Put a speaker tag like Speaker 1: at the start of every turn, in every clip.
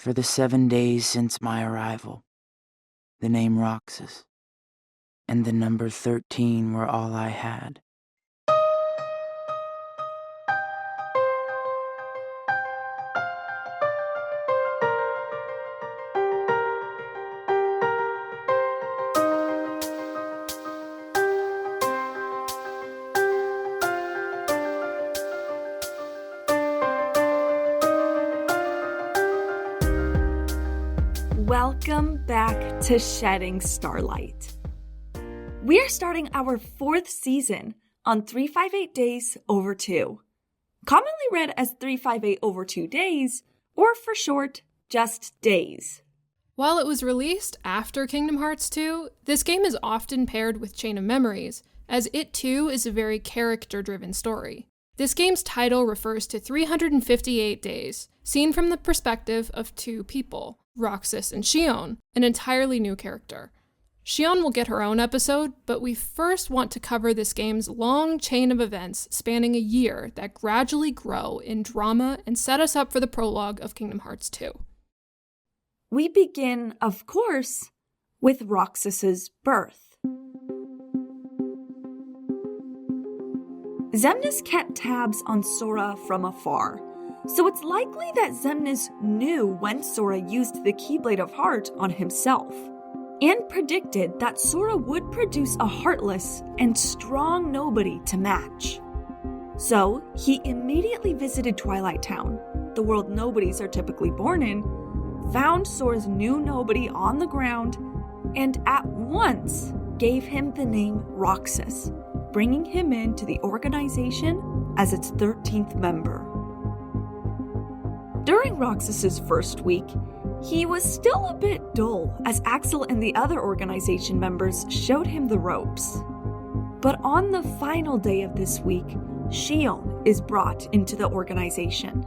Speaker 1: for the 7 days since my arrival. The name Roxas and the number 13 were all I had.
Speaker 2: Welcome back to Shedding Starlight. We are starting our 4th season on 358 Days Over 2, commonly read as 358 over 2 days, or for short, just days.
Speaker 3: While it was released after Kingdom Hearts 2, this game is often paired with Chain of Memories, as it too is a very character-driven story. This game's title refers to 358 days, seen from the perspective of 2 people, Roxas and Xion, an entirely new character. Xion will get her own episode, but we first want to cover this game's long chain of events spanning a year that gradually grow in drama and set us up for the prologue of Kingdom Hearts 2.
Speaker 2: We begin, of course, with Roxas's birth. Xemnas kept tabs on Sora from afar, so it's likely that Xemnas knew when Sora used the Keyblade of Heart on himself, and predicted that Sora would produce a heartless and strong nobody to match. So, he immediately visited Twilight Town, the world nobodies are typically born in, found Sora's new nobody on the ground, and at once gave him the name Roxas, bringing him into the organization as its 13th member. During Roxas's first week, he was still a bit dull as Axel and the other organization members showed him the ropes. But on the final day of this week, Xion is brought into the organization.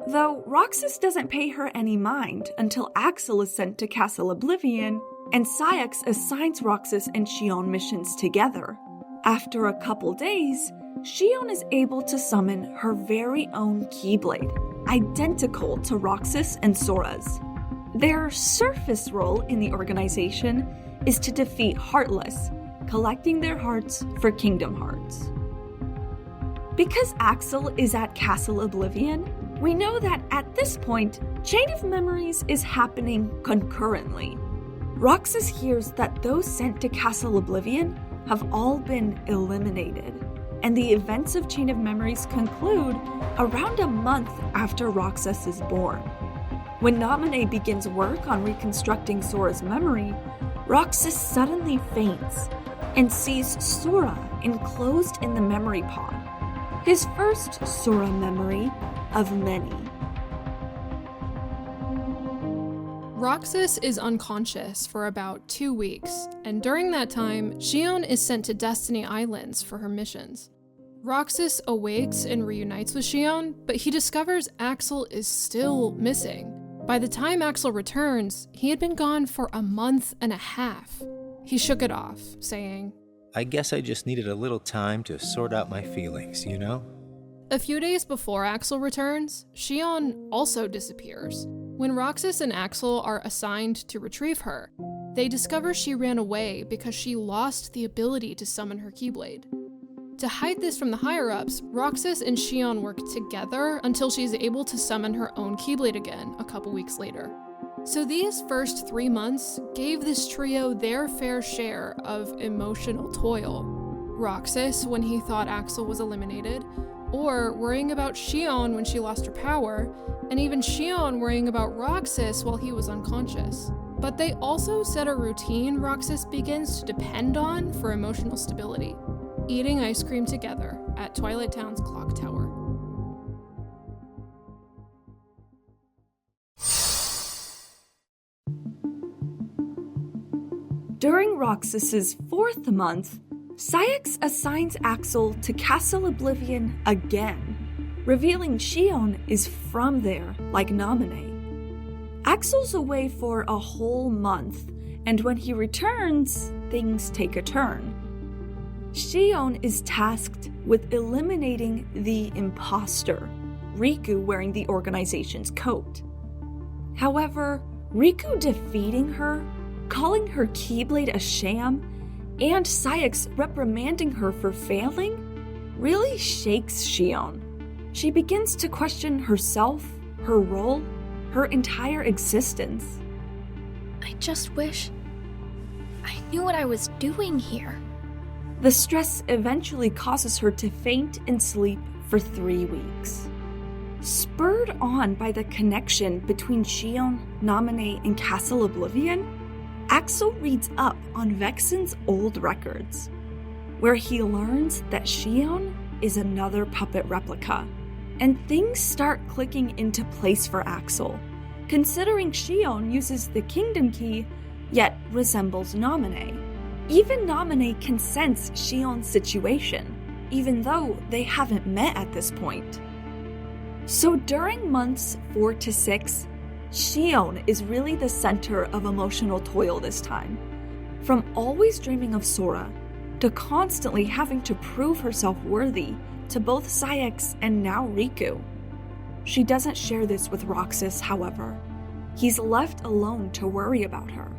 Speaker 2: Though Roxas doesn't pay her any mind until Axel is sent to Castle Oblivion and Syx assigns Roxas and Xion missions together. After a couple days, Xion is able to summon her very own Keyblade, identical to Roxas and Sora's. Their surface role in the organization is to defeat Heartless, collecting their hearts for Kingdom Hearts. Because Axel is at Castle Oblivion, we know that at this point, Chain of Memories is happening concurrently. Roxas hears that those sent to Castle Oblivion have all been eliminated, and the events of Chain of Memories conclude around a month after Roxas is born. When Naminé begins work on reconstructing Sora's memory, Roxas suddenly faints and sees Sora enclosed in the memory pod, his first Sora memory of many.
Speaker 3: Roxas is unconscious for about 2 weeks, and during that time, Xion is sent to Destiny Islands for her missions. Roxas awakes and reunites with Xion, but he discovers Axel is still missing. By the time Axel returns, he had been gone for a month and a half. He shook it off, saying,
Speaker 4: "I guess I just needed a little time to sort out my feelings, you know?"
Speaker 3: A few days before Axel returns, Xion also disappears. When Roxas and Axel are assigned to retrieve her, they discover she ran away because she lost the ability to summon her Keyblade. To hide this from the higher-ups, Roxas and Xion work together until she's able to summon her own Keyblade again a couple weeks later. So these first 3 months gave this trio their fair share of emotional toil. Roxas when he thought Axel was eliminated, or worrying about Xion when she lost her power, and even Xion worrying about Roxas while he was unconscious. But they also set a routine Roxas begins to depend on for emotional stability: eating ice cream together at Twilight Town's clock tower.
Speaker 2: During Roxas's 4th month, Syx assigns Axel to Castle Oblivion again, revealing Xion is from there, like Naminé. Axel's away for a whole month, and when he returns, things take a turn. Xion is tasked with eliminating the imposter, Riku wearing the organization's coat. However, Riku defeating her, calling her Keyblade a sham, and Saïx reprimanding her for failing really shakes Xion. She begins to question herself, her role, her entire existence.
Speaker 5: I just wish I knew what I was doing here.
Speaker 2: The stress eventually causes her to faint and sleep for 3 weeks. Spurred on by the connection between Xion, Naminé, and Castle Oblivion, Axel reads up on Vexen's old records, where he learns that Xion is another puppet replica, and things start clicking into place for Axel, considering Xion uses the Kingdom Key, yet resembles Naminé. Even Naminé can sense Xion's situation, even though they haven't met at this point. So during months 4 to 6, Xion is really the center of emotional toil this time. From always dreaming of Sora, to constantly having to prove herself worthy to both Saïx and now Riku. She doesn't share this with Roxas, however. He's left alone to worry about her.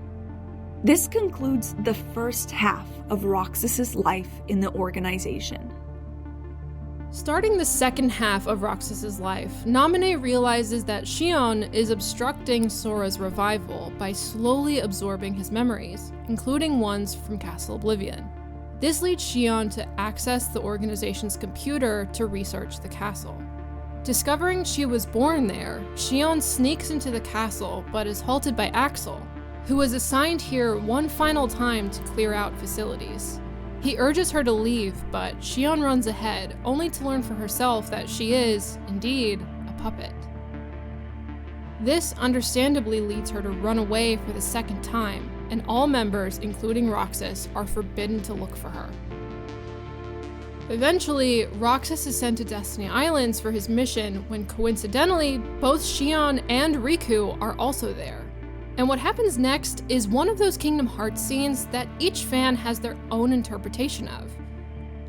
Speaker 2: This concludes the first half of Roxas's life in the organization.
Speaker 3: Starting the second half of Roxas's life, Naminé realizes that Xion is obstructing Sora's revival by slowly absorbing his memories, including ones from Castle Oblivion. This leads Xion to access the organization's computer to research the castle. Discovering she was born there, Xion sneaks into the castle but is halted by Axel, who was assigned here one final time to clear out facilities. He urges her to leave, but Xion runs ahead, only to learn for herself that she is, indeed, a puppet. This understandably leads her to run away for the second time, and all members, including Roxas, are forbidden to look for her. Eventually, Roxas is sent to Destiny Islands for his mission when coincidentally, both Xion and Riku are also there. And what happens next is one of those Kingdom Hearts scenes that each fan has their own interpretation of.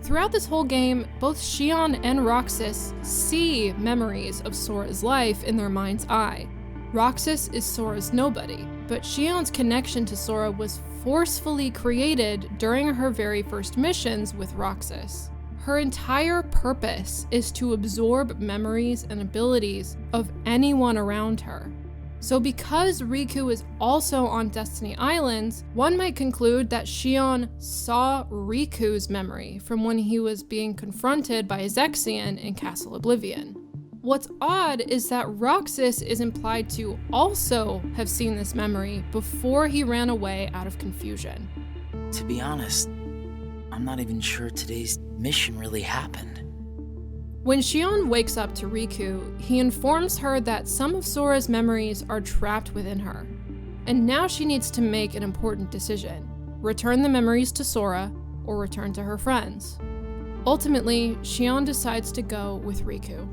Speaker 3: Throughout this whole game, both Xion and Roxas see memories of Sora's life in their mind's eye. Roxas is Sora's nobody, but Xion's connection to Sora was forcefully created during her very first missions with Roxas. Her entire purpose is to absorb memories and abilities of anyone around her. So because Riku is also on Destiny Islands, one might conclude that Xion saw Riku's memory from when he was being confronted by Xion in Castle Oblivion. What's odd is that Roxas is implied to also have seen this memory before he ran away out of confusion.
Speaker 1: To be honest, I'm not even sure today's mission really happened.
Speaker 3: When Xion wakes up to Riku, he informs her that some of Sora's memories are trapped within her. And now she needs to make an important decision: return the memories to Sora or return to her friends. Ultimately, Xion decides to go with Riku.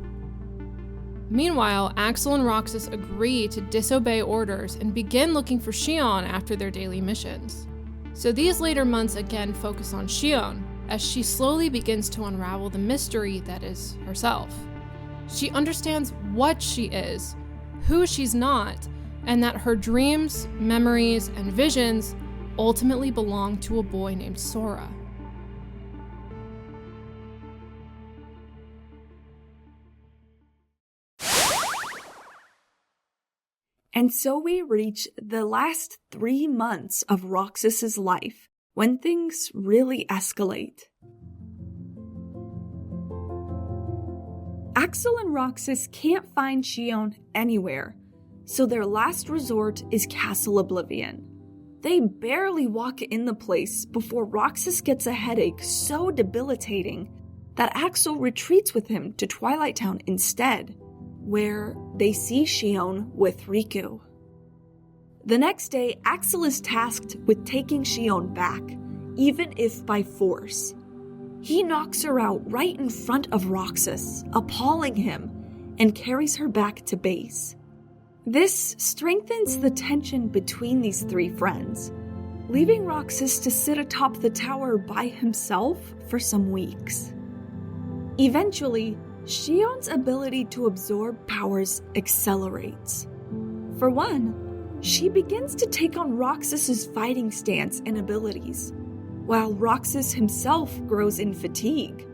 Speaker 3: Meanwhile, Axel and Roxas agree to disobey orders and begin looking for Xion after their daily missions. So these later months again focus on Xion, as she slowly begins to unravel the mystery that is herself. She understands what she is, who she's not, and that her dreams, memories, and visions ultimately belong to a boy named Sora.
Speaker 2: And so we reach the last 3 months of Roxas's life, when things really escalate. Axel and Roxas can't find Xion anywhere, so their last resort is Castle Oblivion. They barely walk in the place before Roxas gets a headache so debilitating that Axel retreats with him to Twilight Town instead, where they see Xion with Riku. The next day, Axel is tasked with taking Xion back, even if by force. He knocks her out right in front of Roxas, appalling him, and carries her back to base. This strengthens the tension between these 3 friends, leaving Roxas to sit atop the tower by himself for some weeks. Eventually, Xion's ability to absorb powers accelerates. For one, she begins to take on Roxas's fighting stance and abilities, while Roxas himself grows in fatigue.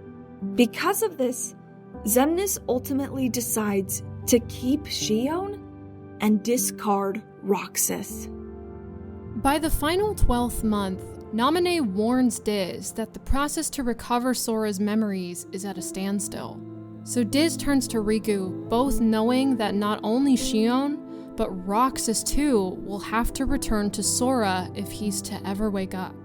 Speaker 2: Because of this, Xemnas ultimately decides to keep Xion and discard Roxas.
Speaker 3: By the final 12th month, Naminé warns Diz that the process to recover Sora's memories is at a standstill. So Diz turns to Riku, both knowing that not only Xion, but Roxas too will have to return to Sora if he's to ever wake up.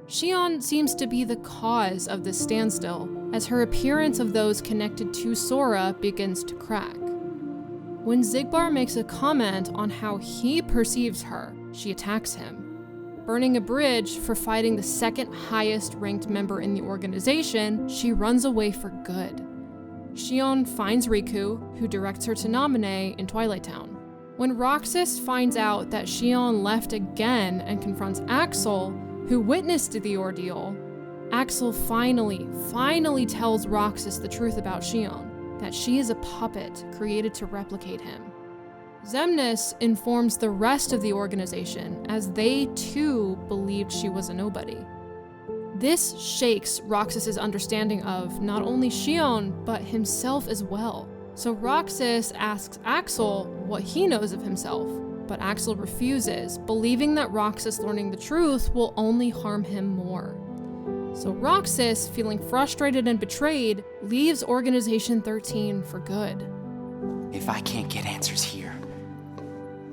Speaker 3: Xion seems to be the cause of this standstill, as her appearance of those connected to Sora begins to crack. When Xigbar makes a comment on how he perceives her, she attacks him. Burning a bridge for fighting the second highest ranked member in the organization, she runs away for good. Xion finds Riku, who directs her to Naminé in Twilight Town. When Roxas finds out that Xion left again and confronts Axel, who witnessed the ordeal, Axel finally tells Roxas the truth about Xion, that she is a puppet created to replicate him. Xemnas informs the rest of the organization, as they too believed she was a nobody. This shakes Roxas's understanding of not only Xion, but himself as well. So Roxas asks Axel what he knows of himself, but Axel refuses, believing that Roxas learning the truth will only harm him more. So Roxas, feeling frustrated and betrayed, leaves Organization 13 for good.
Speaker 1: If I can't get answers here,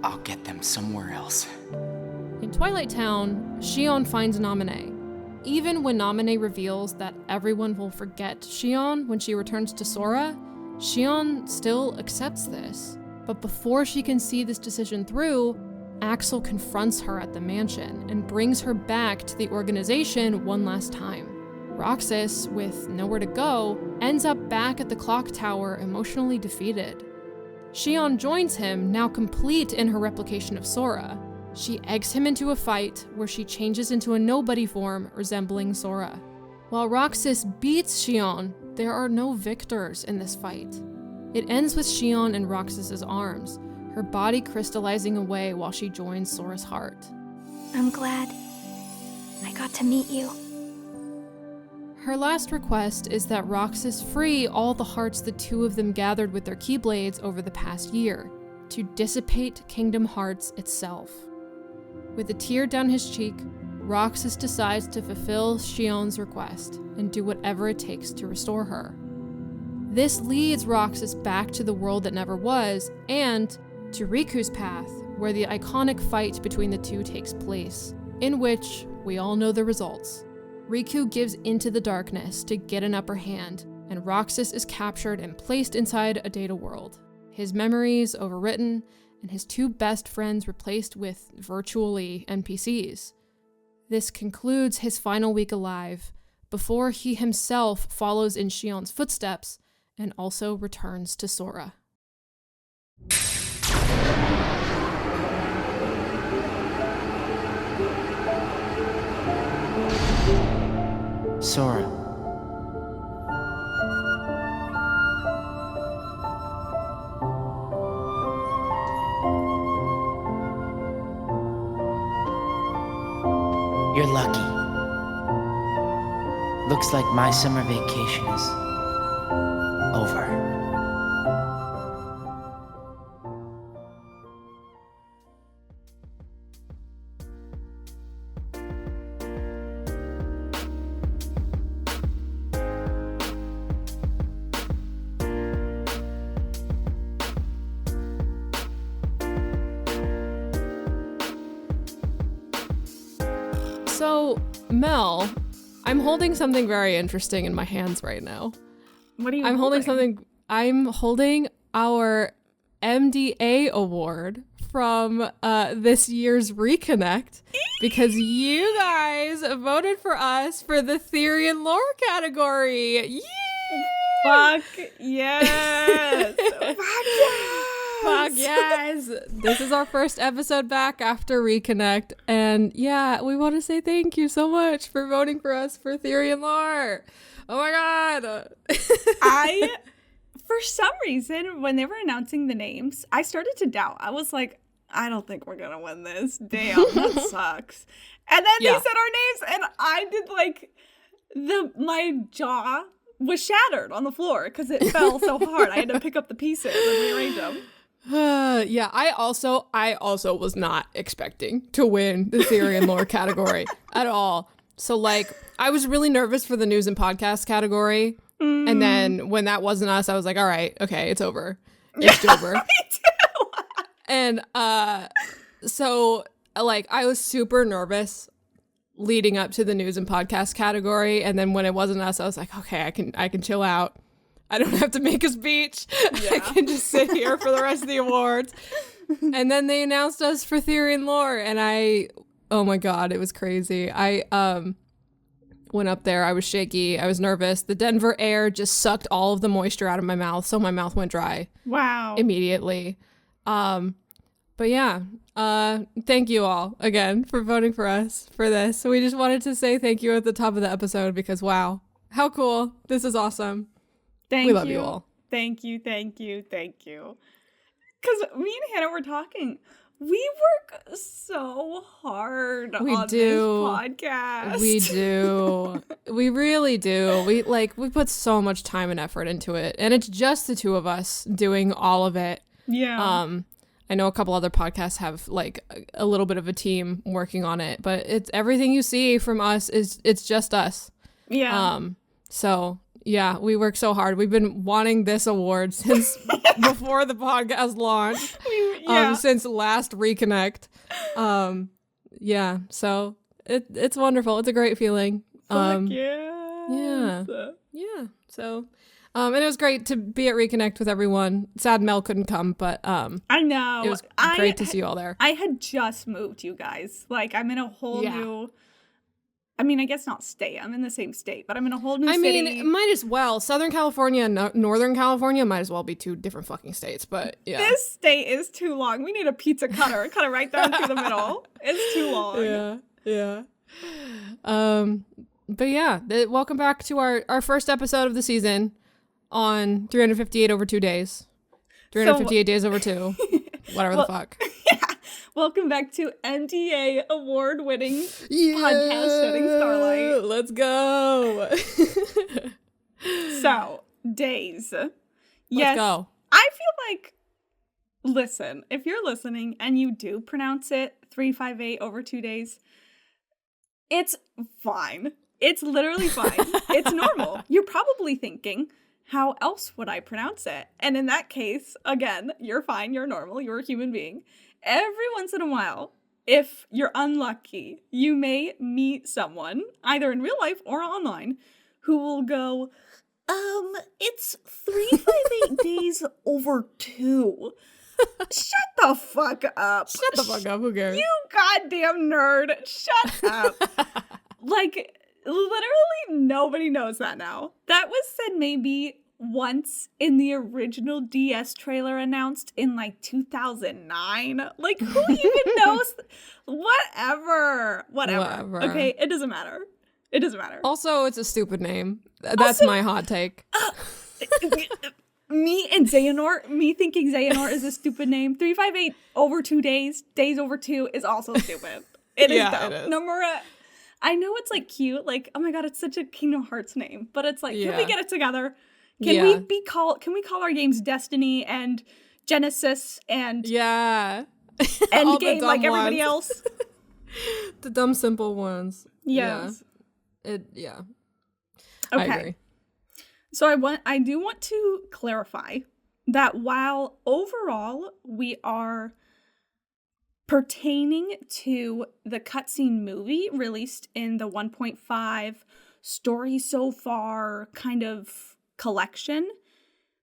Speaker 1: I'll get them somewhere else.
Speaker 3: In Twilight Town, Xion finds Naminé. Even when Naminé reveals that everyone will forget Xion when she returns to Sora, Xion still accepts this. But before she can see this decision through, Axel confronts her at the mansion and brings her back to the organization one last time. Roxas, with nowhere to go, ends up back at the clock tower emotionally defeated. Xion joins him, now complete in her replication of Sora. She eggs him into a fight where she changes into a nobody form resembling Sora. While Roxas beats Xion, there are no victors in this fight. It ends with Xion in Roxas's arms, her body crystallizing away while she joins Sora's heart.
Speaker 5: I'm glad I got to meet you.
Speaker 3: Her last request is that Roxas free all the hearts the two of them gathered with their Keyblades over the past year, to dissipate Kingdom Hearts itself. With a tear down his cheek, Roxas decides to fulfill Xion's request and do whatever it takes to restore her. This leads Roxas back to the world that never was, and to Riku's path, where the iconic fight between the two takes place, in which we all know the results. Riku gives into the darkness to get an upper hand, and Roxas is captured and placed inside a data world. His memories overwritten, and his two best friends replaced with virtually NPCs. This concludes his final week alive, before he himself follows in Xion's footsteps and also returns to Sora.
Speaker 1: Sora. You're lucky. Looks like my summer vacation is over.
Speaker 3: So, Mel, I'm holding something very interesting in my hands right now.
Speaker 2: What are you
Speaker 3: I'm holding our MDA award from this year's Reconnect because you guys voted for us for the Theory and Lore category. Yay!
Speaker 2: Fuck yes! Fuck yes!
Speaker 3: Fuck yes! This is our first episode back after Reconnect, and yeah, we want to say thank you so much for voting for us for Theory and Lore. Oh my god!
Speaker 6: I For some reason, when they were announcing the names, I started to doubt. I was like, I don't think we're going to win this. Damn, that sucks. And then they said our names, and I did like, my jaw was shattered on the floor because it fell so hard. I had to pick up the pieces and rearrange them.
Speaker 3: I also was not expecting to win the theory and lore category at all. So like, I was really nervous for the news and podcast category. And then when that wasn't us, I was like, all right, okay, it's over. It's over.
Speaker 6: Me too.
Speaker 3: And so like, I was super nervous leading up to the news and podcast category. And then when it wasn't us, I was like, okay, I can chill out. I don't have to make a speech. Yeah. I can just sit here for the rest of the awards. And then they announced us for theory and lore. And oh my God, it was crazy. I went up there. I was shaky. I was nervous. The Denver air just sucked all of the moisture out of my mouth. So my mouth went dry.
Speaker 6: Wow.
Speaker 3: Immediately. But yeah, thank you all again for voting for us for this. So we just wanted to say thank you at the top of the episode because wow, how cool. This is awesome. We love you all.
Speaker 6: Thank you. Because me and Hannah were talking. We work so hard on this podcast.
Speaker 3: We do. We really do. We put so much time and effort into it. And it's just the two of us doing all of it.
Speaker 6: Yeah.
Speaker 3: I know a couple other podcasts have like a little bit of a team working on it, but it's everything you see from us it's just us.
Speaker 6: Yeah.
Speaker 3: So yeah, we work so hard. We've been wanting this award since before the podcast launched. Since last Reconnect. Yeah. So it's wonderful. It's a great feeling.
Speaker 6: Yeah.
Speaker 3: Yeah. So and it was great to be at Reconnect with everyone. Sad Mel couldn't come, but
Speaker 6: I know.
Speaker 3: It was great to see you all there.
Speaker 6: I had just moved, you guys. Like I'm in a whole new I mean, I guess not state. I'm in the same state, but I'm in a whole new city.
Speaker 3: I mean, might as well. Southern California and Northern California might as well be two different fucking states, but yeah.
Speaker 6: This state is too long. We need a pizza cutter. Cut it right down through the middle. It's too long.
Speaker 3: Yeah. But yeah, welcome back to our first episode of the season on 358 over 2 days. 358 days over 2. Whatever the fuck.
Speaker 6: Yeah. Welcome back to NDA award-winning podcast, Shedding Starlight.
Speaker 3: Let's go.
Speaker 6: So, days.
Speaker 3: Let's go.
Speaker 6: I feel like, listen, if you're listening and you do pronounce it 358 over 2 days, it's fine. It's literally fine. It's normal. You're probably thinking, how else would I pronounce it? And in that case, again, you're fine. You're normal. You're a human being. Every once in a while, if you're unlucky, you may meet someone, either in real life or online, who will go, it's 358 days over 2. Shut the fuck up.
Speaker 3: Shut the fuck up. Who cares?
Speaker 6: You goddamn nerd. Shut up. Like, literally nobody knows that now. That was said maybe once in the original DS trailer announced in like 2009. Like, who even knows? Whatever. Okay, it doesn't matter.
Speaker 3: Also, it's a stupid name. That's my hot take.
Speaker 6: Me thinking Xehanort is a stupid name. 358 over 2 days, days over 2 is also stupid. It is dumb.
Speaker 3: It is.
Speaker 6: Nomura, I know it's like cute, like, oh my god, it's such a Kingdom Hearts name, but it's like, can we get it together? Can we call our games Destiny and Genesis and Endgame like everybody else?
Speaker 3: The dumb simple ones.
Speaker 6: Yes.
Speaker 3: Yeah.
Speaker 6: Okay.
Speaker 3: I agree.
Speaker 6: So I do want to clarify that while overall we are pertaining to the cutscene movie released in the 1.5 story so far kind of collection,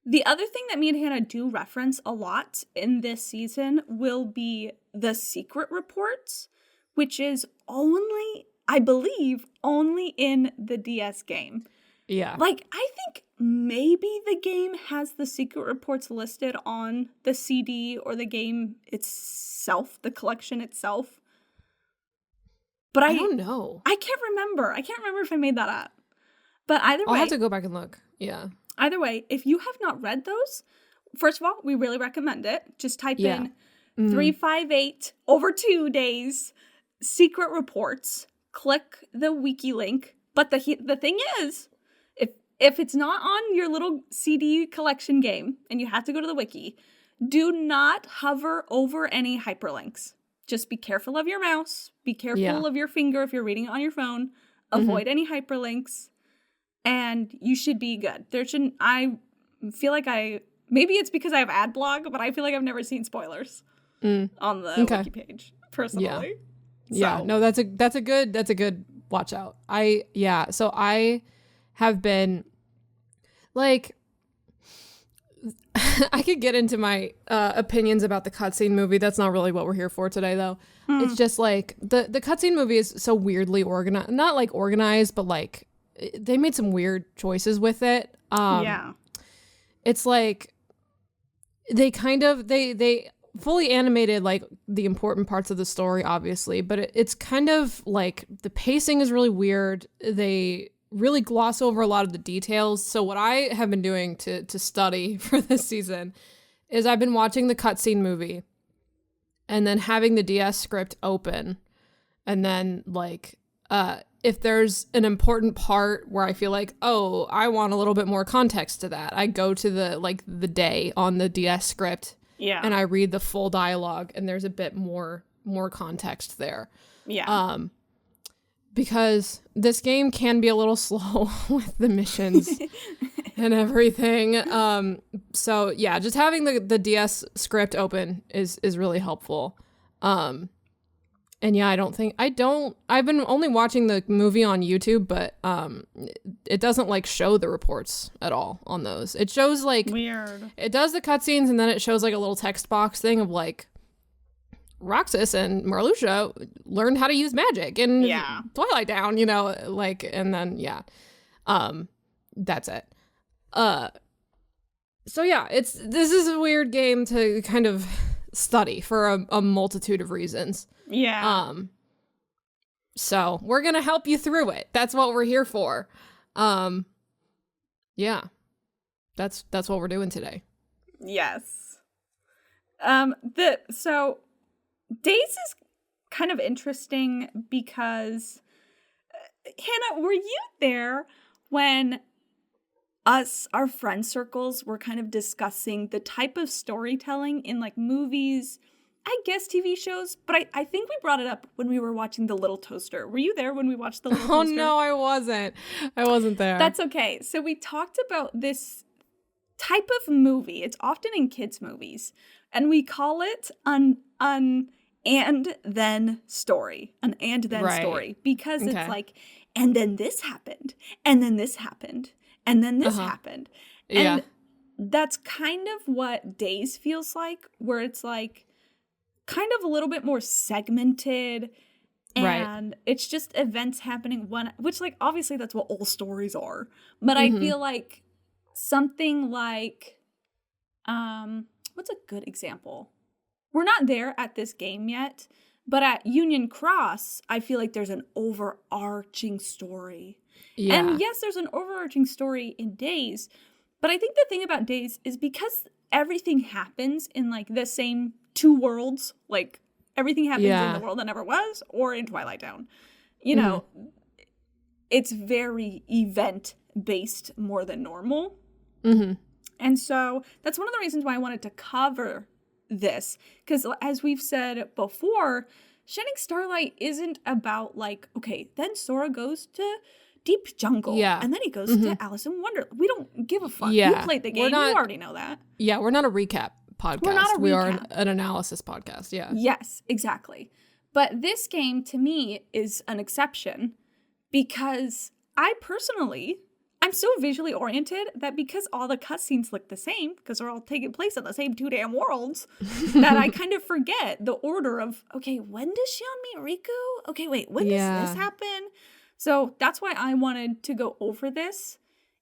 Speaker 6: the other thing that me and Hannah do reference a lot in this season will be the secret reports, which is only, I believe, only in the DS game.
Speaker 3: Yeah.
Speaker 6: Like, I think maybe the game has the secret reports listed on the CD or the game itself, the collection itself. But I
Speaker 3: don't know.
Speaker 6: I can't remember. I can't remember if I made that up. But either way.
Speaker 3: I'll have to go back and look. Yeah.
Speaker 6: Either way, if you have not read those, first of all, we really recommend it. Just type in 358 over 2 days secret reports. Click the wiki link. But the thing is, if it's not on your little CD collection game and you have to go to the wiki, do not hover over any hyperlinks. Just be careful of your mouse. Be careful of your finger if you're reading it on your phone. Avoid any hyperlinks. And you should be good. I feel like maybe it's because I have AdBlog, but I feel like I've never seen spoilers on the wiki page, personally.
Speaker 3: Yeah, no, that's a good watch out. So I have been like, I could get into my opinions about the cutscene movie. That's not really what we're here for today, though. It's just like the cutscene movie is so weirdly organized, not like organized, but like they made some weird choices with it. It's like they fully animated like the important parts of the story, obviously, but it's kind of like the pacing is really weird. They really gloss over a lot of the details. So what I have been doing to study for this season is I've been watching the cutscene movie and then having the DS script open, and then like if there's an important part where I feel like, oh, I want a little bit more context to that, I go to the day on the DS script. Yeah. And I read the full dialogue, and there's a bit more context there. Yeah. Because this game can be a little slow with the missions and everything. So yeah, just having the DS script open is really helpful. And yeah, I've been only watching the movie on YouTube, but it doesn't like show the reports at all on those. It shows like weird. It does the cutscenes, and then it shows like a little text box thing of like Roxas and Marluxia learned how to use magic in Twilight Town, like, and then that's it. So yeah, this is a weird game to kind of study for a multitude of reasons. Yeah. So we're gonna help you through it. That's what we're here for. Yeah. That's what we're doing today.
Speaker 6: Yes. So Days is kind of interesting because Hannah, were you there when our friend circles were kind of discussing the type of storytelling in like movies, I guess TV shows, but I think we brought it up when we were watching The Little Toaster. Were you there when we watched The Little Toaster?
Speaker 3: Oh no, I wasn't. I wasn't there.
Speaker 6: That's okay. So we talked about this type of movie. It's often in kids' movies, and we call it an and then story. An and then story. Because it's like, and then this happened, and then this happened, and then this happened. And that's kind of what Days feels like, where it's like kind of a little bit more segmented, and it's just events happening which like obviously that's what all stories are. But I feel like something like what's a good example? We're not there at this game yet, but at Union Cross, I feel like there's an overarching story. Yeah. And yes, there's an overarching story in Days, but I think the thing about Days is because everything happens in like the same two worlds, like everything happens in the world that never was or in Twilight Town. You know, it's very event-based more than normal. And so that's one of the reasons why I wanted to cover this, because as we've said before, Shedding Starlight isn't about like, okay, then Sora goes to Deep Jungle, and then he goes to Alice in Wonderland. We don't give a fuck. You played the game, you already know that. Yeah,
Speaker 3: we're not a recap podcast. We are an analysis podcast,
Speaker 6: Yes, exactly. But this game, to me, is an exception because I'm so visually oriented that because all the cutscenes look the same, because they're all taking place in the same two damn worlds, that I kind of forget the order of, okay, when does Xion meet Riku? Okay, wait, when does this happen? So that's why I wanted to go over this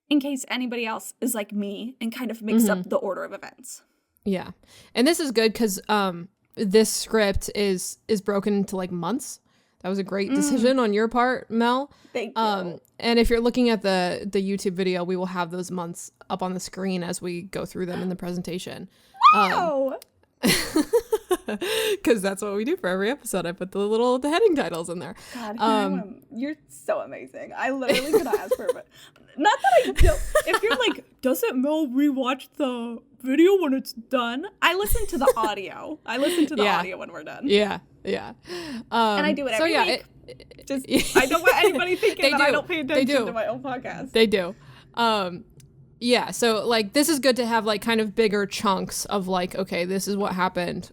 Speaker 6: in case anybody else is like me and kind of mix up the order of events.
Speaker 3: Yeah. And this is good because this script is broken into like months. That was a great decision on your part, Mel.
Speaker 6: Thank you.
Speaker 3: And if you're looking at the YouTube video, we will have those months up on the screen as we go through them in the presentation.
Speaker 6: Wow.
Speaker 3: Because that's what we do for every episode. I put the heading titles in there.
Speaker 6: God, you're so amazing. I literally could not ask for it. Not that I don't. If you're like, doesn't Mel rewatch the video when it's done? I listen to the audio. Audio when we're done.
Speaker 3: Yeah.
Speaker 6: And I do it every week. I don't want anybody thinking that I don't pay attention to my own podcast.
Speaker 3: They do. Yeah, so like this is good to have like kind of bigger chunks of like, okay, this is what happened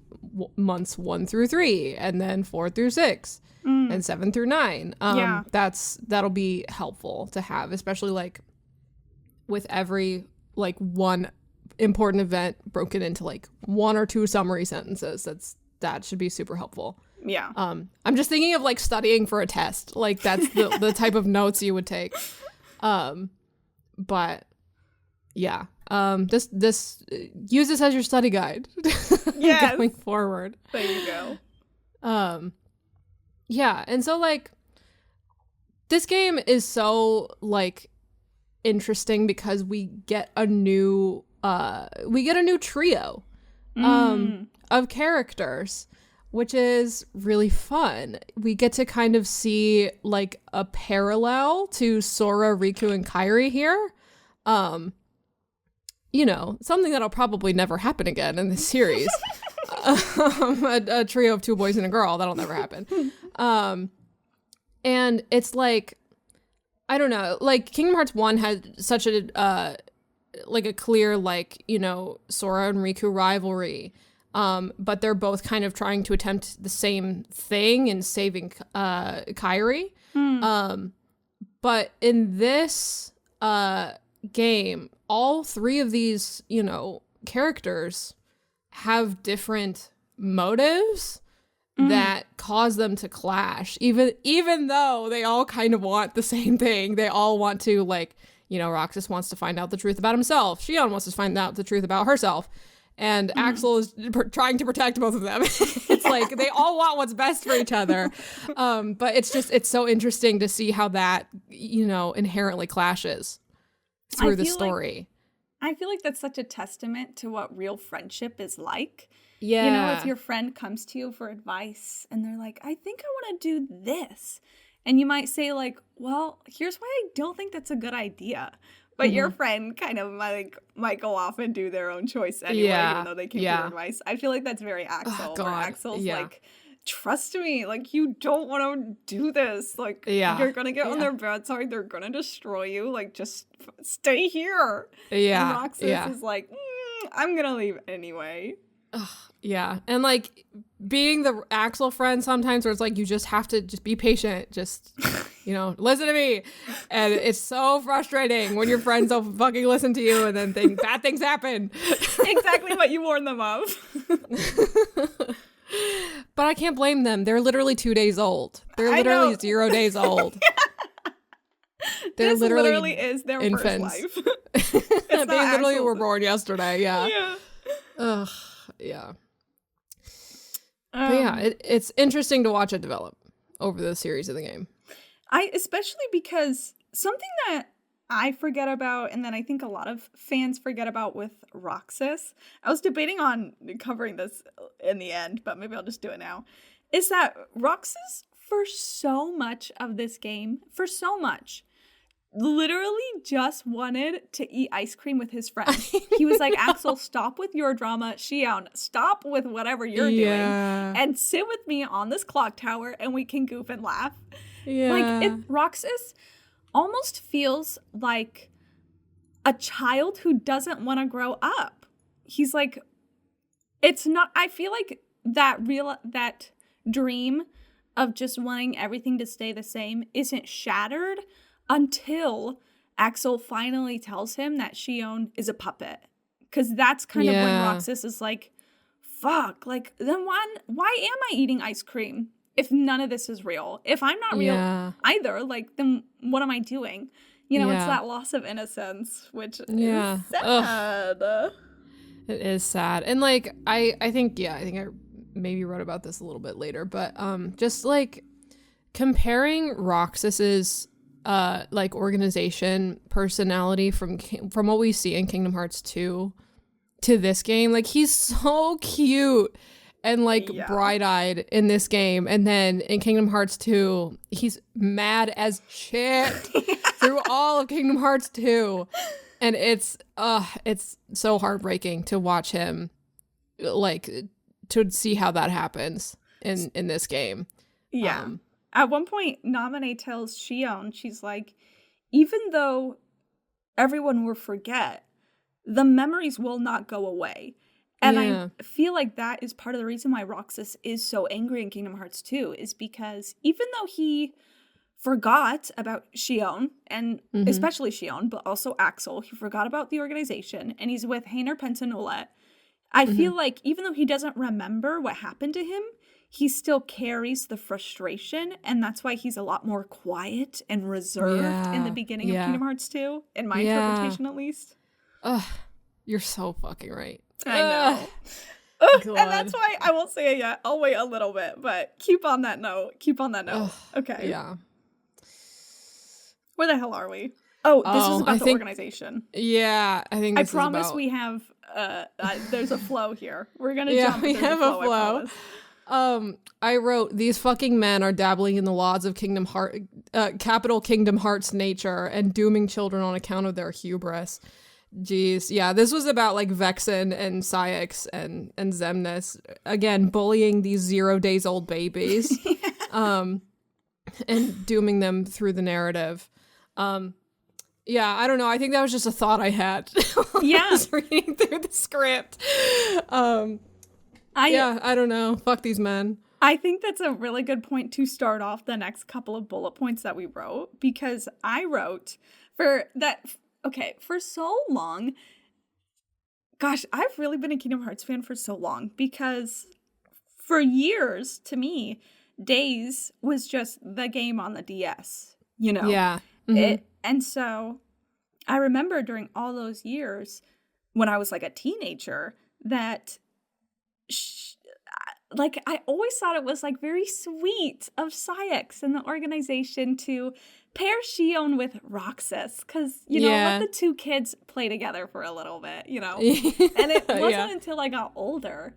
Speaker 3: months 1 through 3 and then 4 through 6 and 7 through 9. That'll be helpful to have, especially like with every like one important event broken into like 1 or 2 summary sentences. That should be super helpful.
Speaker 6: Yeah.
Speaker 3: I'm just thinking of like studying for a test. Like that's the type of notes you would take. But yeah, this use this as your study guide.
Speaker 6: Yes.
Speaker 3: Going forward.
Speaker 6: There you go.
Speaker 3: Yeah, and so like this game is so like interesting because we get a new trio of characters, which is really fun. We get to kind of see like a parallel to Sora, Riku, and Kairi here. You know, something that'll probably never happen again in this series. A trio of 2 boys and a girl, that'll never happen. And it's like, I don't know, like Kingdom Hearts 1 had such a like a clear like, you know, Sora and Riku rivalry. But they're both kind of trying to attempt the same thing in saving Kairi. But in this game, all 3 of these, you know, characters have different motives that cause them to clash, even though they all kind of want the same thing. They all want to, like, you know, Roxas wants to find out the truth about himself. Xion wants to find out the truth about herself. And Axel is trying to protect both of them. It's like they all want what's best for each other. But it's so interesting to see how that, you know, inherently clashes through the story.
Speaker 6: I feel like that's such a testament to what real friendship is like.
Speaker 3: Yeah.
Speaker 6: You know, if your friend comes to you for advice and they're like, I think I want to do this. And you might say like, well, here's why I don't think that's a good idea. But your friend kind of might go off and do their own choice anyway, even though they came for your advice. I feel like that's very Axel. Where Axel's like, trust me, like, you don't want to do this. Like, you're going to get on their bad side. They're going to destroy you. Like, just stay here. Yeah. And Roxas is like, I'm going to leave anyway.
Speaker 3: Yeah. And like being the Axel friend sometimes where it's like you just have to just be patient, just you know, listen to me. And it's so frustrating when your friends don't fucking listen to you and then bad things happen.
Speaker 6: Exactly what you warned them of.
Speaker 3: But I can't blame them. They're literally 2 days old. They're literally 0 days old. They're
Speaker 6: this literally is their
Speaker 3: infants.
Speaker 6: First life.
Speaker 3: They literally were born yesterday. Yeah. Ugh. Yeah. But yeah, it's interesting to watch it develop over the series of the game.
Speaker 6: Especially because something that I forget about, and then I think a lot of fans forget about with Roxas, I was debating on covering this in the end, but maybe I'll just do it now, is that Roxas, for so much of this game, literally just wanted to eat ice cream with his friends. He was like, Axel, stop with your drama. Xion, stop with whatever you're doing and sit with me on this clock tower and we can goof and laugh. Yeah. Like, Roxas almost feels like a child who doesn't want to grow up. He's like, it's not, I feel like that dream of just wanting everything to stay the same isn't shattered until Axel finally tells him that Xion is a puppet. Because that's kind of when Roxas is like, fuck, like, then why am I eating ice cream if none of this is real? If I'm not real either, like, then what am I doing? You know, it's that loss of innocence, which is sad.
Speaker 3: It is sad. And, like, I think I maybe wrote about this a little bit later, but just, like, comparing Roxas's like organization personality from what we see in Kingdom Hearts 2 to this game, like he's so cute and like bright-eyed in this game, and then in Kingdom Hearts 2 he's mad as shit through all of Kingdom Hearts 2, and it's so heartbreaking to watch him, like to see how that happens in this game.
Speaker 6: At one point, Namine tells Xion, she's like, even though everyone will forget, the memories will not go away. And I feel like that is part of the reason why Roxas is so angry in Kingdom Hearts 2, is because even though he forgot about Xion, and especially Xion, but also Axel, he forgot about the organization, and he's with Hainer Pentanolet. I feel like even though he doesn't remember what happened to him, he still carries the frustration, and that's why he's a lot more quiet and reserved in the beginning of Kingdom Hearts 2, in my interpretation at least.
Speaker 3: Ugh, you're so fucking right.
Speaker 6: I know. And that's why I won't say it yet. I'll wait a little bit, but keep on that note. Okay.
Speaker 3: Yeah.
Speaker 6: Where the hell are we? Oh, this is about the organization.
Speaker 3: Yeah, I think this
Speaker 6: I promise
Speaker 3: is about...
Speaker 6: we have, there's a flow here. We're going to jump.
Speaker 3: We have a flow. I wrote, these fucking men are dabbling in the laws of capital Kingdom Hearts nature and dooming children on account of their hubris. Jeez. Yeah, this was about like Vexen and Cyax and Xemnas, again, bullying these 0 days old babies, and dooming them through the narrative. Yeah, I don't know. I think that was just a thought I had while I was reading through the script. I don't know. Fuck these men.
Speaker 6: I think that's a really good point to start off the next couple of bullet points that we wrote, because I wrote for so long. Gosh, I've really been a Kingdom Hearts fan for so long, because for years, to me, Days was just the game on the DS, you know?
Speaker 3: Yeah.
Speaker 6: And so I remember during all those years when I was like a teenager that I always thought it was like very sweet of Cyax and the organization to pair Xion with Roxas, because, you know, let the two kids play together for a little bit, you know? And it wasn't until I got older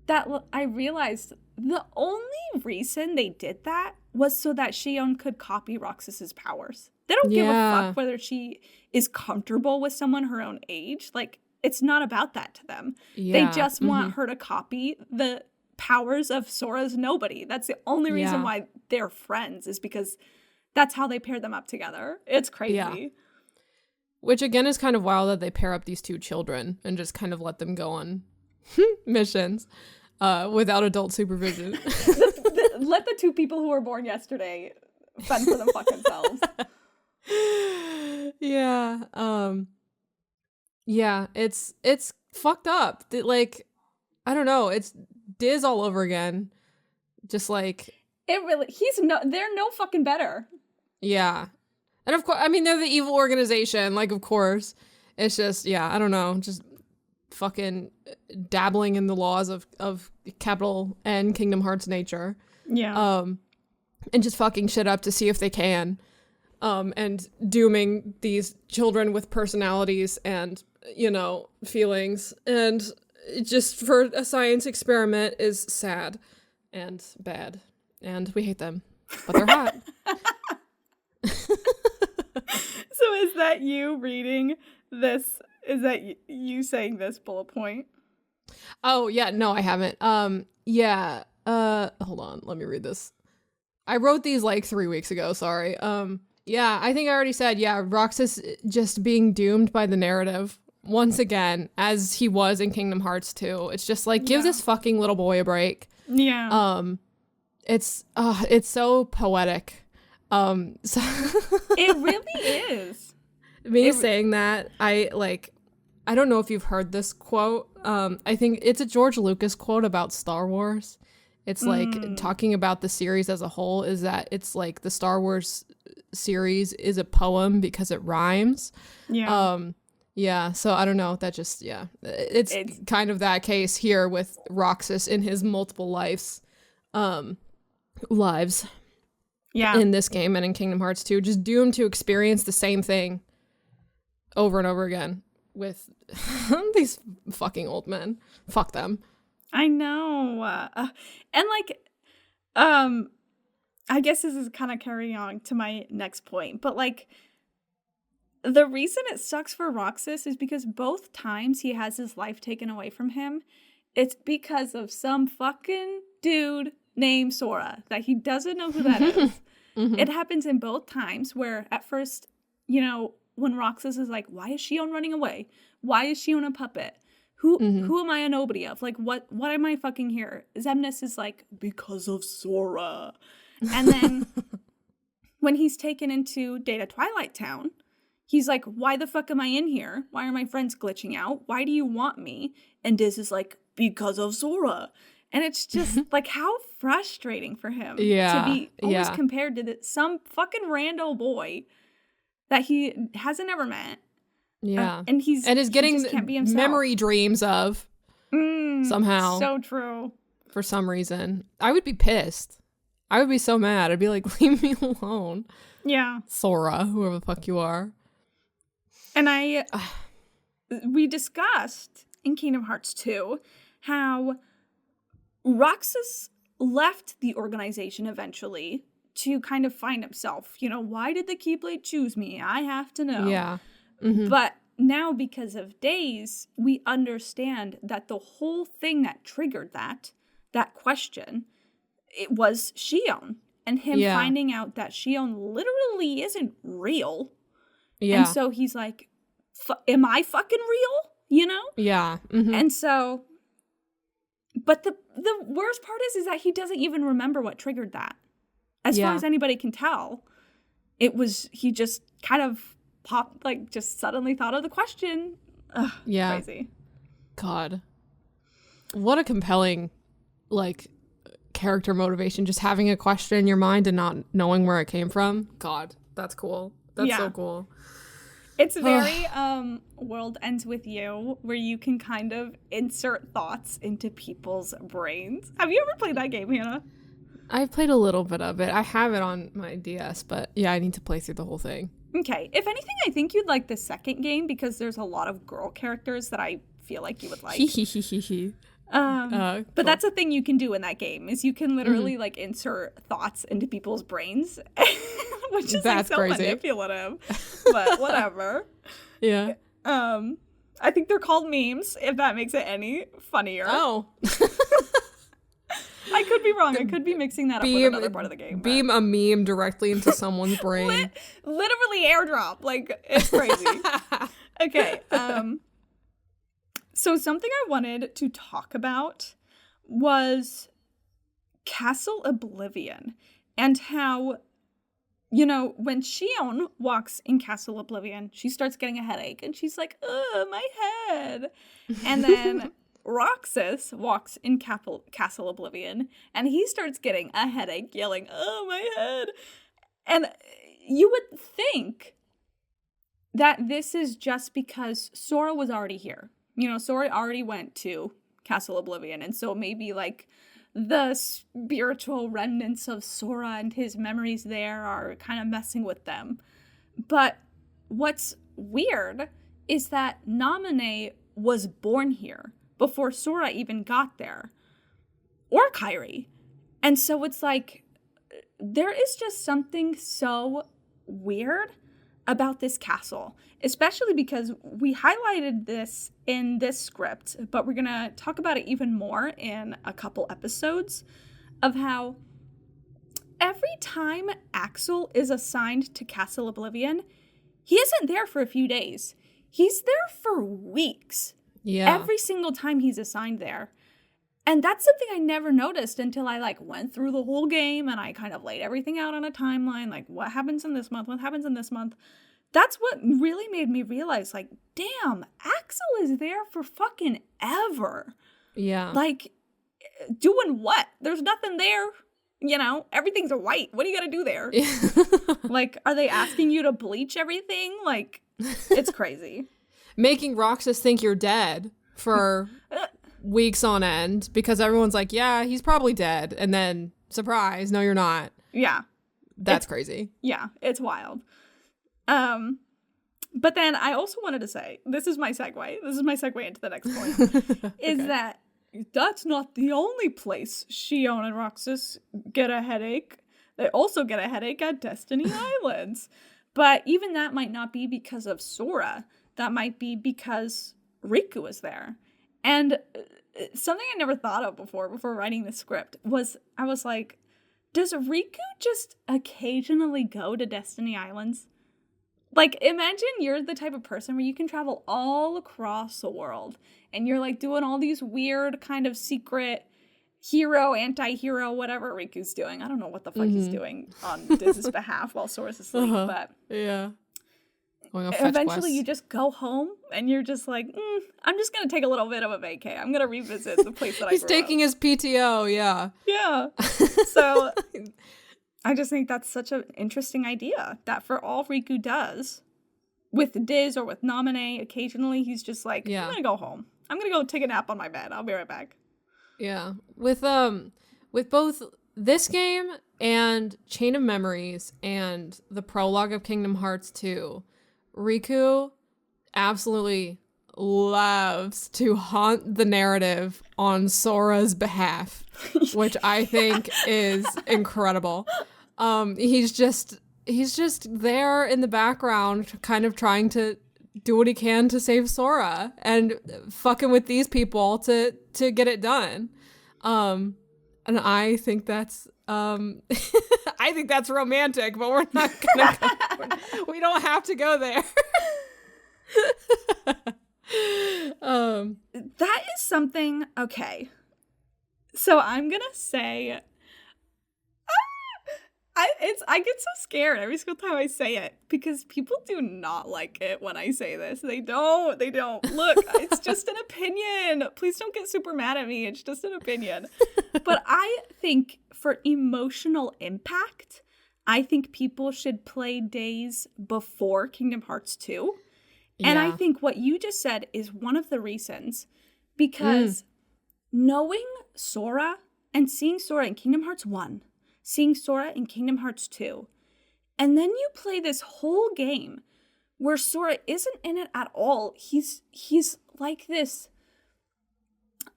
Speaker 6: that I realized the only reason they did that was so that Xion could copy Roxas's powers. They don't give a fuck whether she is comfortable with someone her own age. Like, it's not about that to them. They just want her to copy the powers of Sora's nobody. That's the only reason why they're friends, is because that's how they pair them up together. It's crazy.
Speaker 3: Yeah. Which, again, is kind of wild that they pair up these two children and just kind of let them go on missions without adult supervision.
Speaker 6: Let the two people who were born yesterday fend for them fucking selves.
Speaker 3: It's fucked up. Like, I don't know, it's Diz all over again. Just like
Speaker 6: they're no fucking better.
Speaker 3: Yeah. And of course, I mean, they're the evil organization, like, of course. It's just, I don't know, just fucking dabbling in the laws of capital and Kingdom Hearts nature.
Speaker 6: Yeah.
Speaker 3: And just fucking shit up to see if they can. And dooming these children with personalities and, you know, feelings. And just for a science experiment is sad and bad. And we hate them. But they're hot.
Speaker 6: So is that you reading this? Is that you saying this bullet point?
Speaker 3: Oh, yeah. No, I haven't. Hold on. Let me read this. I wrote these like 3 weeks ago. Sorry. Yeah, I think I already said, Roxas just being doomed by the narrative once again, as he was in Kingdom Hearts 2. It's just like, give this fucking little boy a break.
Speaker 6: Yeah.
Speaker 3: It's so poetic. So
Speaker 6: it really is.
Speaker 3: Saying that, I don't know if you've heard this quote. I think it's a George Lucas quote about Star Wars. It's like talking about the series as a whole, is that it's like the Star Wars series is a poem because it rhymes. So I don't know, that just it's kind of that case here with Roxas in his multiple lives.
Speaker 6: Yeah.
Speaker 3: in this game and in Kingdom Hearts 2, just doomed to experience the same thing over and over again with these fucking old men. Fuck them.
Speaker 6: I know. And like, I guess this is kind of carrying on to my next point, but like, the reason it sucks for Roxas is because both times he has his life taken away from him, it's because of some fucking dude named Sora that he doesn't know who that is.
Speaker 3: Mhm.
Speaker 6: It happens in both times where at first, you know, when Roxas is like, why is Xion running away? Why is Xion a puppet? Who am I a nobody of? Like, what am I fucking here? Xemnas is like, because of Sora. And then when he's taken into Data Twilight Town, he's like, why the fuck am I in here? Why are my friends glitching out? Why do you want me? And Diz is like, because of Sora. And it's just like, how frustrating for him to be always compared to some fucking rando boy that he hasn't ever met.
Speaker 3: Yeah.
Speaker 6: And he
Speaker 3: is getting
Speaker 6: just can't be himself.
Speaker 3: memory dreams of somehow.
Speaker 6: So true.
Speaker 3: For some reason. I would be pissed. I would be so mad. I'd be like, leave me alone.
Speaker 6: Yeah.
Speaker 3: Sora, whoever the fuck you are.
Speaker 6: And we discussed in Kingdom Hearts 2 how Roxas left the organization eventually to kind of find himself. You know, why did the Keyblade choose me? I have to know.
Speaker 3: Yeah. Mm-hmm.
Speaker 6: But now, because of Days, we understand that the whole thing that triggered that question, it was Xion. And him finding out that Xion literally isn't real.
Speaker 3: Yeah.
Speaker 6: And so he's like, am I fucking real? You know?
Speaker 3: Yeah. Mm-hmm.
Speaker 6: And so, but the worst part is that he doesn't even remember what triggered that. As far as anybody can tell, it was, he just kind of popped, like, just suddenly thought of the question. Ugh, crazy.
Speaker 3: God. What a compelling, like, character motivation. Just having a question in your mind and not knowing where it came from. God, that's cool. That's so cool.
Speaker 6: It's very World Ends With You, where you can kind of insert thoughts into people's brains. Have you ever played that game, Hannah?
Speaker 3: I've played a little bit of it. I have it on my DS, but yeah, I need to play through the whole thing.
Speaker 6: Okay. If anything, I think you'd like the second game because there's a lot of girl characters that I feel like you would like. But
Speaker 3: cool.
Speaker 6: that's a thing you can do in that game is you can literally like insert thoughts into people's brains, which is
Speaker 3: that's
Speaker 6: like so
Speaker 3: crazy.
Speaker 6: manipulative. But whatever.
Speaker 3: Yeah.
Speaker 6: I think they're called memes, if that makes it any funnier.
Speaker 3: Oh.
Speaker 6: I could be wrong. I could be mixing that up with another part of the game.
Speaker 3: Beam a meme directly into someone's brain.
Speaker 6: Literally airdrop. Like, it's crazy. Okay. So something I wanted to talk about was Castle Oblivion and how, you know, when Xion walks in Castle Oblivion, she starts getting a headache and she's like, ugh, my head. And then Roxas walks in Castle Oblivion and he starts getting a headache, yelling, oh, my head. And you would think that this is just because Sora was already here. You know, Sora already went to Castle Oblivion, and so maybe, like, the spiritual remnants of Sora and his memories there are kind of messing with them. But what's weird is that Naminé was born here before Sora even got there. Or Kairi. And so it's like, there is just something so weird about this castle, especially because we highlighted this in this script, but we're gonna talk about it even more in a couple episodes of how every time Axel is assigned to Castle Oblivion, he isn't there for a few days. He's there for weeks.
Speaker 3: Yeah.
Speaker 6: Every single time he's assigned there. And that's something I never noticed until I, like, went through the whole game and I kind of laid everything out on a timeline, like, what happens in this month, what happens in this month. That's what really made me realize, like, damn, Axel is there for fucking ever.
Speaker 3: Yeah.
Speaker 6: Like, doing what? There's nothing there. You know, everything's white. What do you got to do there? Like, are they asking you to bleach everything? Like, it's crazy.
Speaker 3: Making Roxas think you're dead for weeks on end because everyone's like, yeah, he's probably dead. And then, surprise, no, you're not.
Speaker 6: Yeah.
Speaker 3: That's crazy.
Speaker 6: Yeah, it's wild. But then I also wanted to say, this is my segue into the next point, is that that's not the only place Xion and Roxas get a headache. They also get a headache at Destiny Islands. But even that might not be because of Sora. That might be because Riku is there. And something I never thought of before writing the script was, I was like, does Riku just occasionally go to Destiny Islands? Like, imagine you're the type of person where you can travel all across the world and you're like doing all these weird kind of secret hero, anti-hero, whatever Riku's doing. I don't know what the fuck he's doing on Diz's behalf while Sora's asleep, but
Speaker 3: yeah.
Speaker 6: Eventually you just go home and you're just like, I'm just going to take a little bit of a vacay. I'm going to revisit the place that I grew
Speaker 3: He's taking his PTO, yeah.
Speaker 6: Yeah. So I just think that's such an interesting idea that for all Riku does with Diz or with Naminé, occasionally he's just like, I'm going to go home. I'm going to go take a nap on my bed. I'll be right back.
Speaker 3: Yeah. With both this game and Chain of Memories and the prologue of Kingdom Hearts 2, Riku absolutely loves to haunt the narrative on Sora's behalf, which I think is incredible. He's just there in the background, kind of trying to do what he can to save Sora and fucking with these people to get it done. And I think that's I think that's romantic, but we're not gonna we don't have to go there.
Speaker 6: That is something, okay. So I'm gonna say I get so scared every single time I say it because people do not like it when I say this. They don't. Look, it's just an opinion. Please don't get super mad at me. It's just an opinion. But I think for emotional impact, I think people should play days before Kingdom Hearts 2. Yeah. And I think what you just said is one of the reasons, because knowing Sora and seeing Sora in Kingdom Hearts 1, seeing Sora in Kingdom Hearts 2, and then you play this whole game where Sora isn't in it at all. He's like this,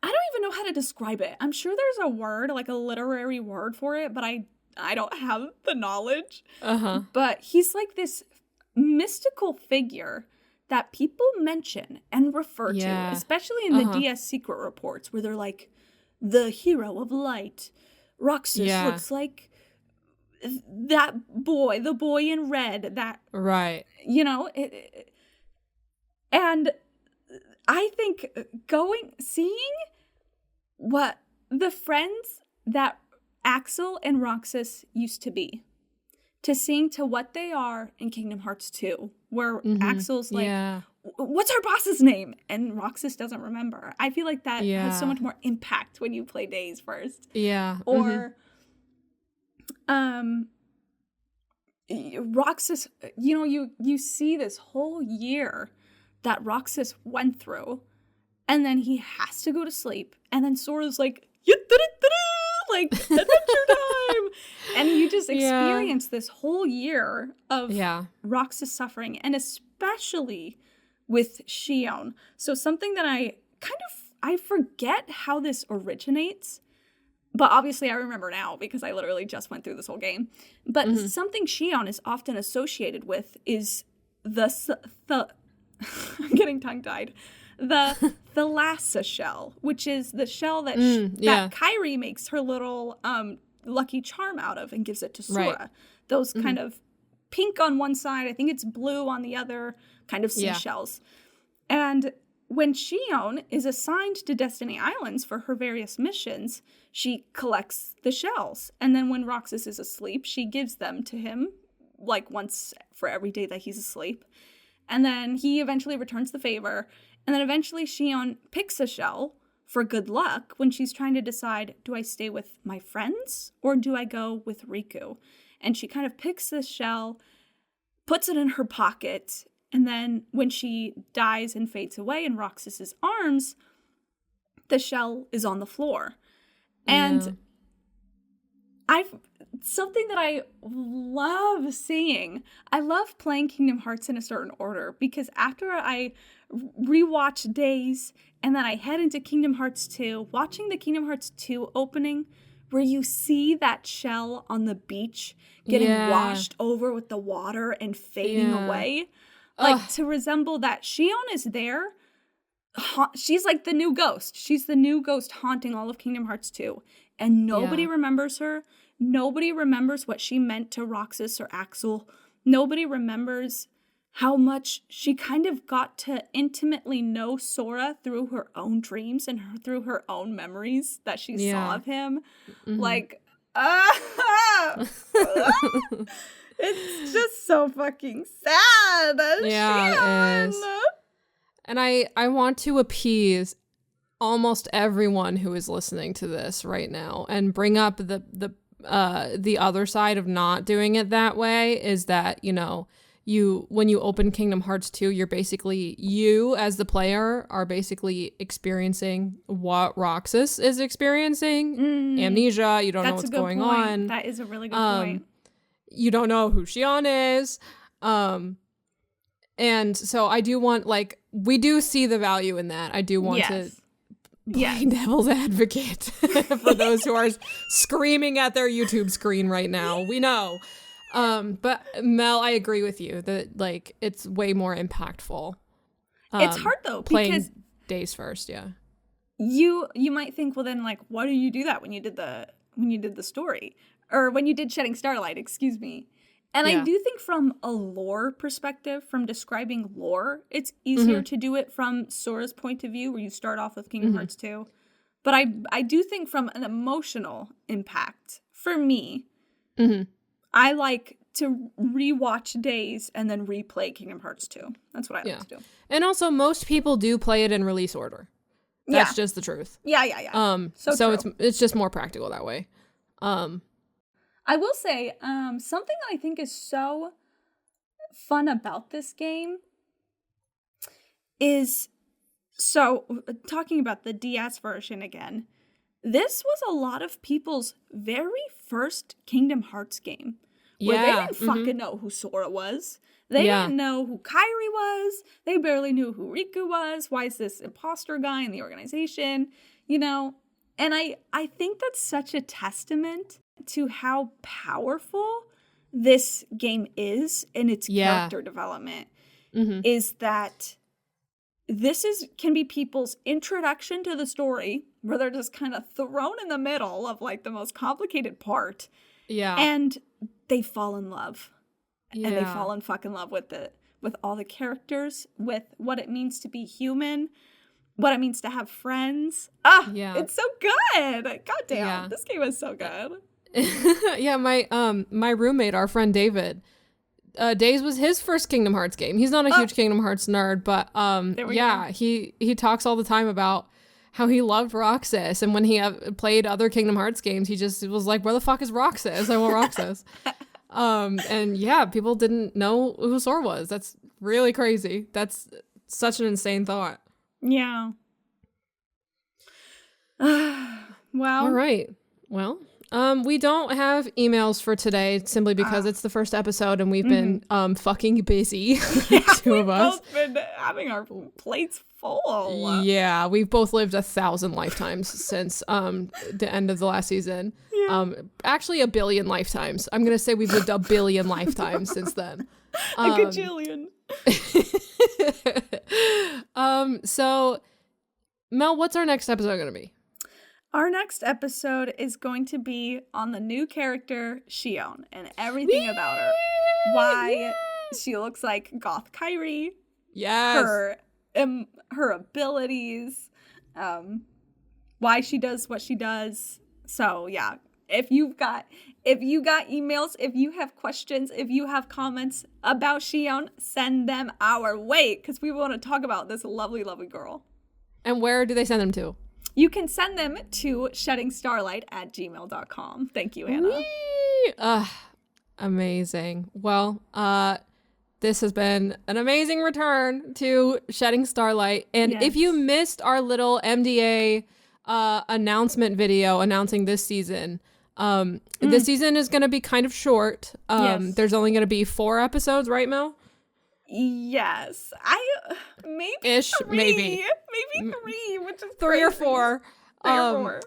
Speaker 6: I don't even know how to describe it. I'm sure there's a word, like a literary word for it, but I don't have the knowledge. But he's like this mystical figure that people mention and refer to, especially in the DS secret reports, where they're like, the hero of light. Roxas looks like that boy, the boy in red, that,
Speaker 3: right.
Speaker 6: You know, and I think seeing what the friends that Axel and Roxas used to be, to seeing to what they are in Kingdom Hearts 2, where Axel's like, what's our boss's name? And Roxas doesn't remember. I feel like that has so much more impact when you play days first.
Speaker 3: Yeah.
Speaker 6: Or, Roxas, you know, you see this whole year that Roxas went through, and then he has to go to sleep, and then Sora's like, like, adventure time! And you just experience this whole year of Roxas suffering, and especially with Xion. So something that I forget how this originates, but obviously I remember now because I literally just went through this whole game. But something Xion is often associated with is the I'm getting tongue-tied. The Thalassa shell, which is the shell that that Kairi makes her little lucky charm out of and gives it to Sora. Right. Those kind of pink on one side, I think it's blue on the other, kind of seashells. And when Xion is assigned to Destiny Islands for her various missions, she collects the shells. And then when Roxas is asleep, she gives them to him, like once for every day that he's asleep. And then he eventually returns the favor. And then eventually Xion picks a shell for good luck when she's trying to decide, do I stay with my friends or do I go with Riku? And she kind of picks this shell, puts it in her pocket, and then when she dies and fades away in Roxas's arms, the shell is on the floor. And something that I love seeing. I love playing Kingdom Hearts in a certain order because after I rewatch Days and then I head into Kingdom Hearts 2, watching the Kingdom Hearts 2 opening where you see that shell on the beach getting washed over with the water and fading away. Like, to resemble that. Xion is there. She's like the new ghost. She's the new ghost haunting all of Kingdom Hearts 2. And nobody remembers her. Nobody remembers what she meant to Roxas or Axel. Nobody remembers how much she kind of got to intimately know Sora through her own dreams and through her own memories that she saw of him. Like, it's just so fucking sad.
Speaker 3: Yeah, it is. And I want to appease almost everyone who is listening to this right now and bring up the other side of not doing it that way is that, you know, when you open Kingdom Hearts 2, you as the player are basically experiencing what Roxas is experiencing. Amnesia, you don't know what's going on.
Speaker 6: That is a really good point.
Speaker 3: You don't know who Xion is. And so I do want, like, we do see the value in that. I do want to play devil's advocate for those who are screaming at their YouTube screen right now. We know. But Mel, I agree with you that, like, it's way more impactful.
Speaker 6: It's hard though,
Speaker 3: playing
Speaker 6: because
Speaker 3: Days first,
Speaker 6: you might think, well, then, like, why do you do that when you did the story, or when you did Shedding Starlight? Excuse me. And I do think from a lore perspective, from describing lore, it's easier to do it from Sora's point of view, where you start off with Kingdom Hearts 2. But I do think from an emotional impact, for me, I like to rewatch Days and then replay Kingdom Hearts 2. That's what I like to do. And
Speaker 3: also, most people do play it in release order. That's just the truth.
Speaker 6: Yeah.
Speaker 3: So it's just more practical that way.
Speaker 6: I will say, something that I think is so fun about this game is, so talking about the DS version again, this was a lot of people's very first Kingdom Hearts game. Where they didn't fucking know who Sora was. They didn't know who Kairi was. They barely knew who Riku was. Why is this imposter guy in the organization? You know? And I think that's such a testament to how powerful this game is in its character development. Is that this can be people's introduction to the story, where they're just kind of thrown in the middle of, like, the most complicated part. And they fall in love. And they fall in fucking love with all the characters, with what it means to be human, what it means to have friends. It's so good. God damn, this game is so good.
Speaker 3: My roommate, our friend David, Days was his first Kingdom Hearts game. He's not a huge Kingdom Hearts nerd, but he talks all the time about how he loved Roxas, and when he played other Kingdom Hearts games, he just was like, where the fuck is Roxas? I want Roxas. And people didn't know who Sora was. That's really crazy. That's such an insane thought.
Speaker 6: Yeah. Well.
Speaker 3: All right. Well, we don't have emails for today simply because it's the first episode and we've been fucking busy. Two of us.
Speaker 6: We've both been having our plates full.
Speaker 3: Yeah, we've both lived 1,000 lifetimes since the end of the last season. Actually, 1 billion lifetimes. I'm gonna say we've lived 1 billion lifetimes since then.
Speaker 6: A gajillion.
Speaker 3: So, Mel, what's our next episode gonna be?
Speaker 6: Our next episode is going to be on the new character, Xion, and everything about her. Why she looks like Goth Kairi.
Speaker 3: Yes.
Speaker 6: Her abilities. Why she does what she does. So, yeah. If you got emails, if you have questions, if you have comments about Xion, send them our way, because we want to talk about this lovely, lovely girl.
Speaker 3: And where do they send them to?
Speaker 1: You can send them to sheddingstarlight@gmail.com. Thank you, Anna.
Speaker 3: Amazing. Well, this has been an amazing return to Shedding Starlight. And if you missed our little MDA announcement video announcing this season, This season is going to be kind of short.
Speaker 6: Yes.
Speaker 3: There's only going to be 4 episodes, right, Mel?
Speaker 6: Yes. Maybe
Speaker 3: Ish,
Speaker 6: 3.
Speaker 3: maybe.
Speaker 6: Maybe 3, which is
Speaker 3: 3 or
Speaker 6: crazy.
Speaker 3: 4.
Speaker 6: 3 or 4.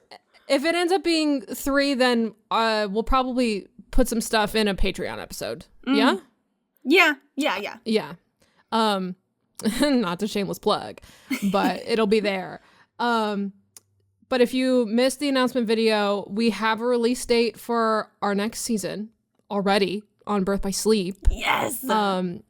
Speaker 3: If it ends up being 3, then we'll probably put some stuff in a Patreon episode. Yeah?
Speaker 6: Yeah.
Speaker 3: Not to shameless plug, but it'll be there. But if you missed the announcement video, we have a release date for our next season already on Birth by Sleep.
Speaker 6: Yes.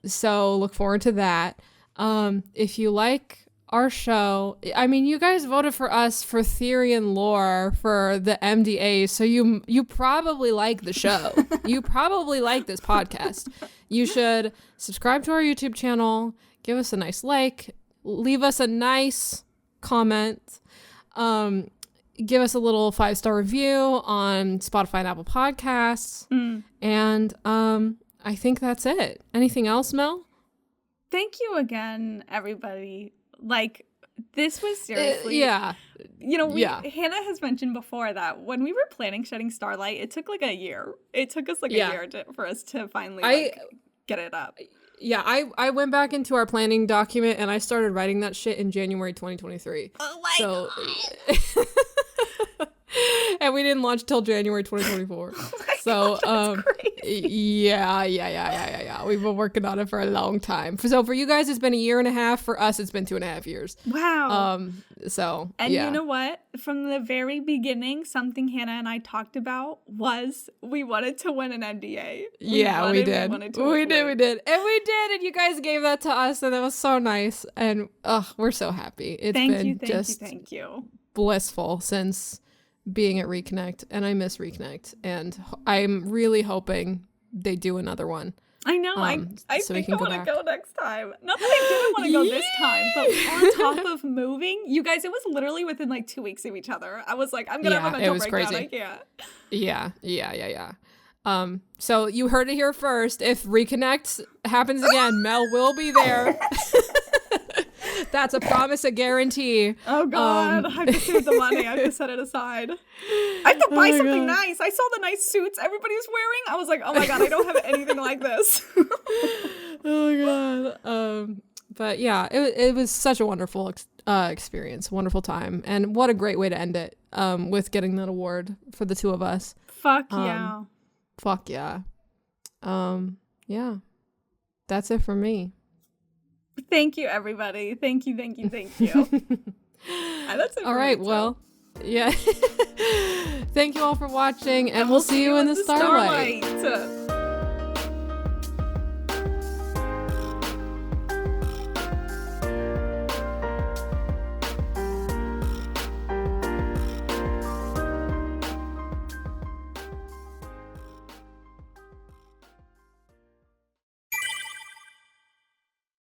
Speaker 3: So look forward to that. If you like our show, I mean, you guys voted for us for theory and lore for the MDA, so you probably like the show. You probably like this podcast. You should subscribe to our YouTube channel, give us a nice like, leave us a nice comment, give us a little 5-star review on Spotify and Apple Podcasts, and I think that's it. Anything else, Mel?
Speaker 6: Thank you again, everybody. Like, this was seriously...
Speaker 3: Yeah.
Speaker 6: You know, Hannah has mentioned before that when we were planning Shedding Starlight, it took like a year. It took us like a year for us to finally get it up.
Speaker 3: Yeah, I went back into our planning document and I started writing that shit in January 2023.
Speaker 6: Oh my God.
Speaker 3: And we didn't launch till January 2024.
Speaker 6: Oh God, that's crazy.
Speaker 3: Yeah. We've been working on it for a long time. So for you guys, it's been 1.5 years. For us, it's been 2.5 years.
Speaker 6: Wow.
Speaker 3: And
Speaker 6: you know what? From the very beginning, something Hannah and I talked about was we wanted to win an NDA.
Speaker 3: We did. And you guys gave that to us, and it was so nice. And we're so happy. It's
Speaker 6: Thank you.
Speaker 3: Blissful since being at Reconnect, and I miss Reconnect, and I'm really hoping they do another one.
Speaker 6: I know. I
Speaker 3: so
Speaker 6: think
Speaker 3: I
Speaker 6: want to go next time. Not that I didn't want to go this time, but on top of moving, you guys, it was literally within like 2 weeks of each other. I was like, I'm gonna have a mental breakdown. I can't.
Speaker 3: Yeah. So you heard it here first. If Reconnect happens again, Mel will be there. That's a promise, a guarantee.
Speaker 6: Oh God, I have to save the money. I have to set it aside. I have to buy something nice. I saw the nice suits everybody's wearing. I was like, oh my God, I don't have anything like this.
Speaker 3: Oh my God. But yeah, it was such a wonderful experience, wonderful time, and what a great way to end it. With getting that award for the two of us.
Speaker 6: Fuck yeah.
Speaker 3: Yeah. That's it for me.
Speaker 6: Thank you, everybody. Thank you. That's it.
Speaker 3: All right. Well, yeah. Thank you all for watching, and we'll see you in the Starlight.